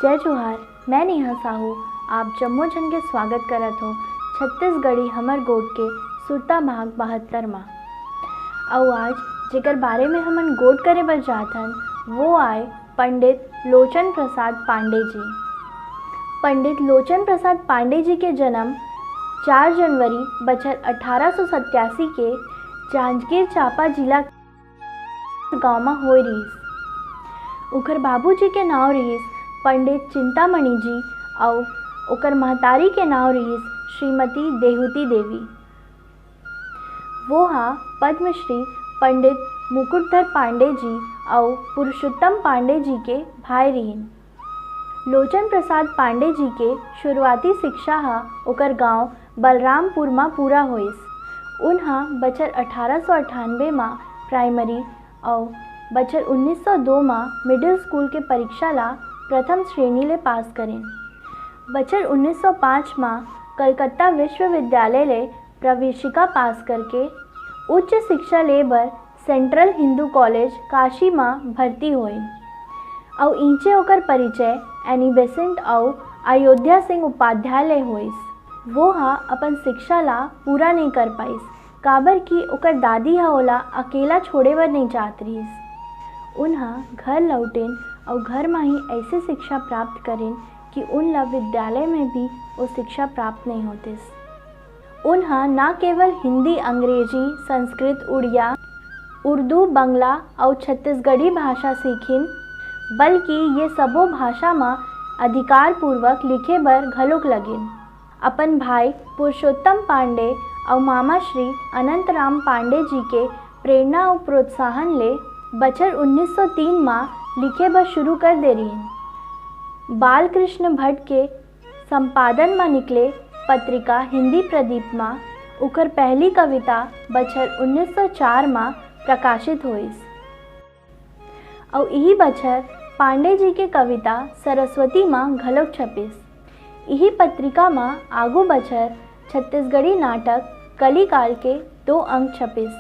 जय जोहार। मैं नेहा साहू आप जम्मो जन के स्वागत करत हो छत्तीसगढ़ी हमर गोट के सुरता भाग 72 माँ। और आज जेकर बारे में हमन गोट करे बर जात हन वो आए पंडित लोचन प्रसाद पांडे जी। पंडित लोचन प्रसाद पांडे जी के जन्म 4 जनवरी बछर 1887 के जांजगीर चांपा जिला गाँव में होए रहीस। उकर बाबूजी के नाव रहीस पंडित चिंतामणि जी और ओकर महतारी के नाव रहीस श्रीमती देहुती देवी। वो हा पद्मश्री पंडित मुकुटधर पांडे जी और पुरुषोत्तम पांडे जी के भाई रहीन। लोचन प्रसाद पांडे जी के शुरुआती शिक्षा हा ओकर गांव बलरामपुर में पूरा होइस। उन्हा बछर 1898 में प्राइमरी और बछर 1902 में मिडिल स्कूल के परीक्षा ला प्रथम श्रेणी ले पास करें। बछर 1905 में कलकत्ता विश्वविद्यालय ले प्रवेशिका पास करके उच्च शिक्षा ले बर सेंट्रल हिंदू कॉलेज काशी में भर्ती होइन। और इंचे ओकर परिचय एनी बेसेंट और अयोध्या सिंह उपाध्याय ले होइस। वो हा अपन शिक्षा ला पूरा नहीं कर पाइस काबर कि ओकर दादी हा ओला अकेला छोड़े बर नहीं चाहत रहीस। उन्हा घर लौटेन और घर में ही ऐसे शिक्षा प्राप्त करें कि उनला विद्यालय में भी वो शिक्षा प्राप्त नहीं होतिस। उन्हा न केवल हिंदी, अंग्रेजी, संस्कृत, उड़िया, उर्दू, बंगला और छत्तीसगढ़ी भाषा सीखिन बल्कि ये सबो भाषा में अधिकार पूर्वक लिखे बर घलोक लगिन। अपन भाई पुरुषोत्तम पांडे और मामा श्री अनंतराम पांडे जी के प्रेरणा और प्रोत्साहन ले बछर 1903 में लिखे बर शुरू कर दे रहीन। बालकृष्ण भट्ट के संपादन में निकले पत्रिका हिंदी प्रदीप में उकर पहली कविता बछर 1904 में प्रकाशित होइस। और यही बछर पांडे जी के कविता सरस्वती में घलोक छपिस। यही पत्रिका में आगू बछर छत्तीसगढ़ी नाटक कलिकाल के 2 अंक छपिस,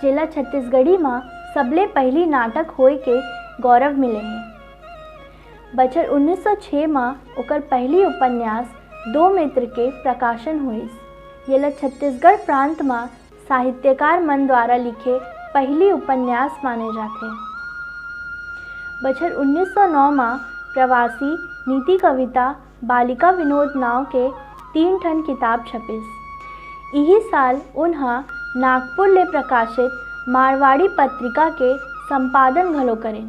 जेला छत्तीसगढ़ी में सबले पहली नाटक होए के गौरव मिले हैं। बछर 1906 में ओकर पहली उपन्यास 2 मित्र के प्रकाशन होइस। येला छत्तीसगढ़ प्रांत में साहित्यकार मन द्वारा लिखे पहली उपन्यास माने जाते। बछर 1909 में प्रवासी नीति कविता बालिका विनोद नाव के 3 ठन किताब छपिस। यही साल उन्हा नागपुर ले प्रकाशित मारवाड़ी पत्रिका के संपादन घलो करें।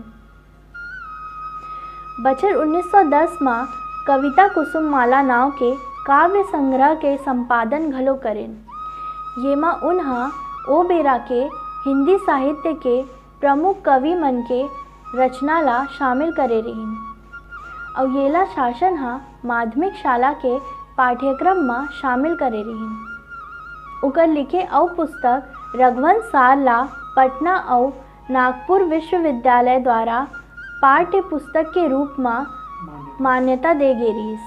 बछर 1910 में कविता कुसुम माला नाव के काव्य संग्रह के संपादन घलो करें। ये में उन्हा ओ बेरा के हिंदी साहित्य के प्रमुख कवि मन के रचना ला शामिल करे रहीन। और येला शासन हा माध्यमिक शाला के पाठ्यक्रम में शामिल करे रहीन। उकर लिखे और पुस्तक रघुवंश सार ला पटना और नागपुर विश्वविद्यालय द्वारा पाठ्य पुस्तक के रूप में मान्यता दे गे रहीस।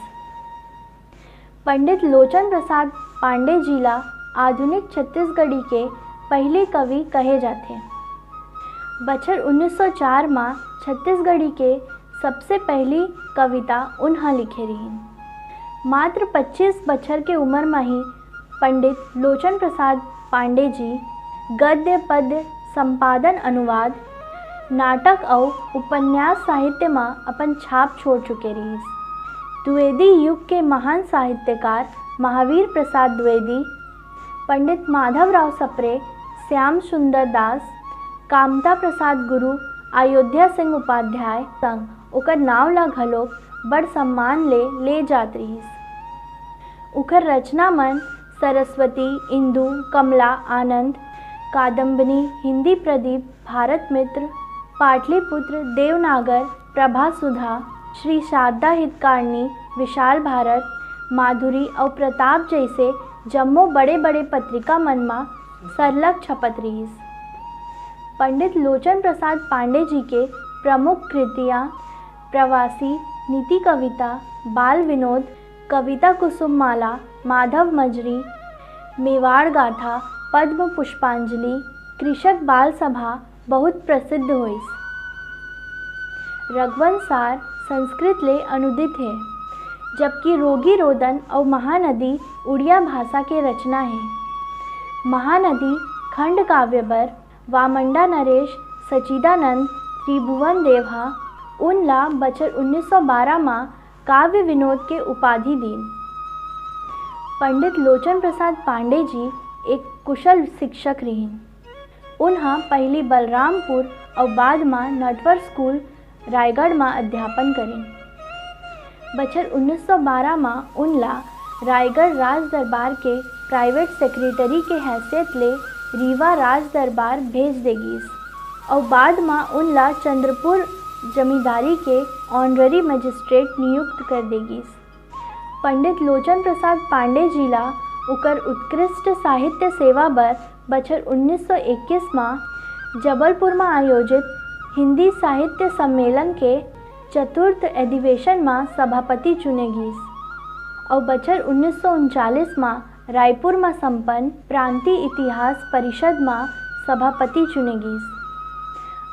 पंडित लोचन प्रसाद पांडे जी ला आधुनिक छत्तीसगढ़ी के पहले कवि कहे जाते। बछर 1904 में छत्तीसगढ़ी के सबसे पहली कविता उन्हा लिखे रहीन। मात्र 25 बछर के उम्र में ही पंडित लोचन प्रसाद पांडे जी गद्य पद्य संपादन, अनुवाद, नाटक और उपन्यास साहित्य में अपन छाप छोड़ चुके रहीस। द्विवेदी युग के महान साहित्यकार महावीर प्रसाद द्विवेदी, पंडित माधवराव सप्रे, श्याम सुंदर दास, कामता प्रसाद गुरु, अयोध्या सिंह उपाध्याय संग ओकर नाव ला घलोक बड़ सम्मान ले जात रहीस। उकर रचना मन सरस्वती, इंदु, कमला, आनंद, कादम्बिनी, हिंदी प्रदीप, भारत मित्र, पाटलिपुत्र, देवनागर, प्रभा सुधा, श्री शारदा हितकारणी, विशाल भारत, माधुरी और प्रताप जैसे जम्मो बड़े बड़े पत्रिका मन में सरलग छपत रहीस। पंडित लोचन प्रसाद पांडे जी के प्रमुख कृतियाँ प्रवासी नीति कविता, बाल विनोद, कविता कुसुम माला, माधव मजरी, मेवाड़ गाथा, पद्म पुष्पांजलि, कृषक बाल सभा बहुत प्रसिद्ध होइस। रघुवंश सार, संस्कृत ले अनुदित है, जबकि रोगी रोदन और महानदी उड़िया भाषा के रचना है। महानदी खंड काव्य बर वामंडा नरेश सचिदानंद त्रिभुवन देवहा उनला बछर 1912 मां काव्य विनोद के उपाधि दीन। पंडित लोचन प्रसाद पांडे जी एक कुशल शिक्षक रहीन। उन्हा पहली बलरामपुर और बाद में नटवर स्कूल रायगढ़ में अध्यापन करें। बछर 1912 में उनला रायगढ़ राज दरबार के प्राइवेट सेक्रेटरी के हैसियत ले रीवा राज दरबार भेज देगीस और बाद में उनला चंद्रपुर जमींदारी के ऑनररी मजिस्ट्रेट नियुक्त कर देगीस। पंडित लोचन प्रसाद पांडे जी ला उकर उत्कृष्ट साहित्य सेवा बर बछर 1921 में जबलपुर में आयोजित हिंदी साहित्य सम्मेलन के चतुर्थ अधिवेशन में सभापति चुने गीस और बछर 1939 में रायपुर में संपन्न प्रांतीय इतिहास परिषद में सभापति चुने गीस।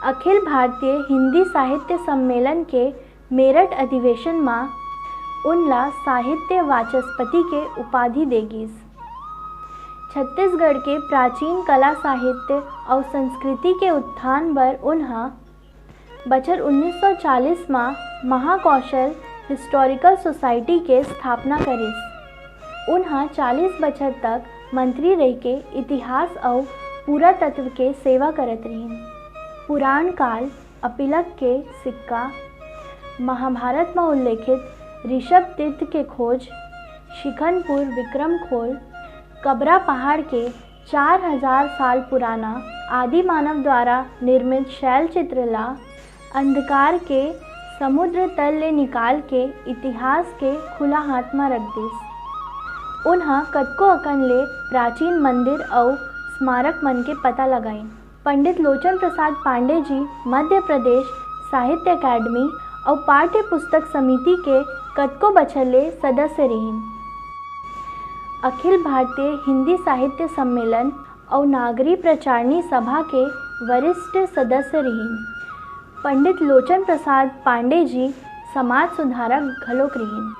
अखिल भारतीय हिंदी साहित्य सम्मेलन के मेरठ अधिवेशन में उनला साहित्य वाचस्पति के उपाधि देगीस। छत्तीसगढ़ के प्राचीन कला साहित्य और संस्कृति के उत्थान बर उन्हा बछर 1940 में महाकौशल हिस्टोरिकल सोसाइटी के स्थापना करिस। उन्हा 40 बछर तक मंत्री रह के इतिहास और पुरातत्व के सेवा करत रहीन। पुराण काल अपिलक के सिक्का, महाभारत में उल्लेखित ऋषभ तीर्थ के खोज, शिखनपुर विक्रम खोल, कबरा पहाड़ के 4000 साल पुराना आदि मानव द्वारा निर्मित शैल चित्रला, अंधकार के समुद्र तल ले निकाल के इतिहास के खुला हाथ में रख दिस। उन्हा कतको अकन ले प्राचीन मंदिर और स्मारक मन के पता लगाइन। पंडित लोचन प्रसाद पांडे जी मध्य प्रदेश साहित्य अकादमी और पाठ्य पुस्तक समिति के कतको बछर ले सदस्य रहीन। अखिल भारतीय हिंदी साहित्य सम्मेलन और नागरी प्रचारणी सभा के वरिष्ठ सदस्य रहीन। पंडित लोचन प्रसाद पांडे जी समाज सुधारक घलोक रहीन।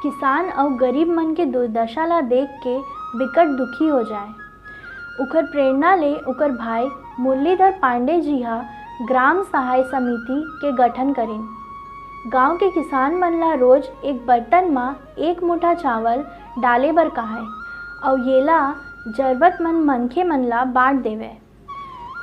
किसान और गरीब मन के दुर्दशा ला देख के बिकट दुखी हो जाए। उकर प्रेरणा ले उकर भाई मुरलीधर पांडे जी हा ग्राम सहाय समिति के गठन करें। गांव के किसान मन ला रोज एक बर्तन में एक मुठा चावल डाले बर कहाय और येला जरूरतमंद मनखे मन ला बांट देवे।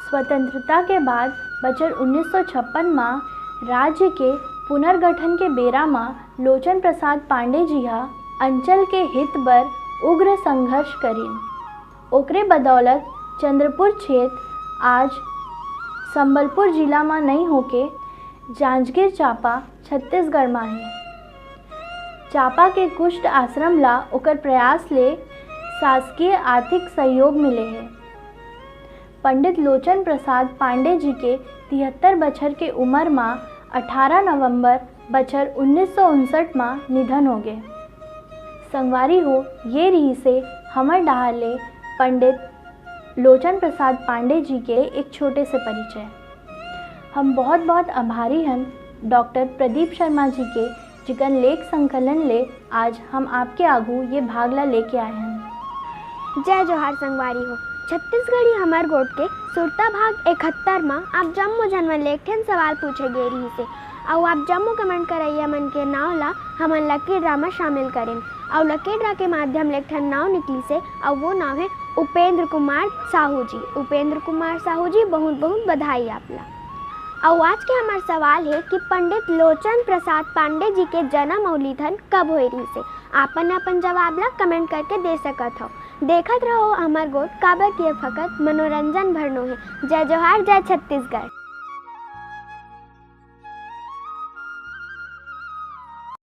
स्वतंत्रता के बाद बछर 1956 में राज्य के पुनर्गठन के बेरा में लोचन प्रसाद पांडे जी हा अंचल के हित बर उग्र संघर्ष करें। ओकरे बदौलत चंद्रपुर क्षेत्र आज संबलपुर जिला में नहीं होके जांजगीर चांपा छत्तीसगढ़ में है। चांपा के कुष्ठ आश्रम ला ओकर प्रयास ले शासकीय आर्थिक सहयोग मिले है। पंडित लोचन प्रसाद पांडे जी के 73 बछर के उम्र में 18 नवंबर बछर 1959 में निधन हो गए। संगवारी हो ये रही से हमर डाहर ले पंडित लोचन प्रसाद पांडे जी के एक छोटे से परिचय। हम बहुत बहुत आभारी हैं डॉक्टर प्रदीप शर्मा जी के जिकन लेख संकलन ले आज हम आपके आगू ये भागला लेके आए हैं। जय जोहार संगवारी हो। छत्तीसगढ़ी हमार गोट के सुरता भाग 71 में आप जम्मो जनमन ले एक सवाल पूछे गए रही से और आप जम्मो कमेंट करैया मन के नाव ला हमन लकी ड्रा में शामिल करें और लकी ड्रा के माध्यम ले एक नाव निकली से और वो नाव है उपेंद्र कुमार साहू जी। उपेंद्र कुमार साहू जी बहुत बहुत बधाई आपला। और आज के हमार सवाल है कि पंडित लोचन प्रसाद पांडे जी के जन्म और निधन कब हुए रही से आपन अपन जवाब ला कमेंट करके दे सकत हो। देखत रहो हमार गोट काबर किए फकत मनोरंजन भरनो है। जय जोहार, जय छत्तीसगढ़।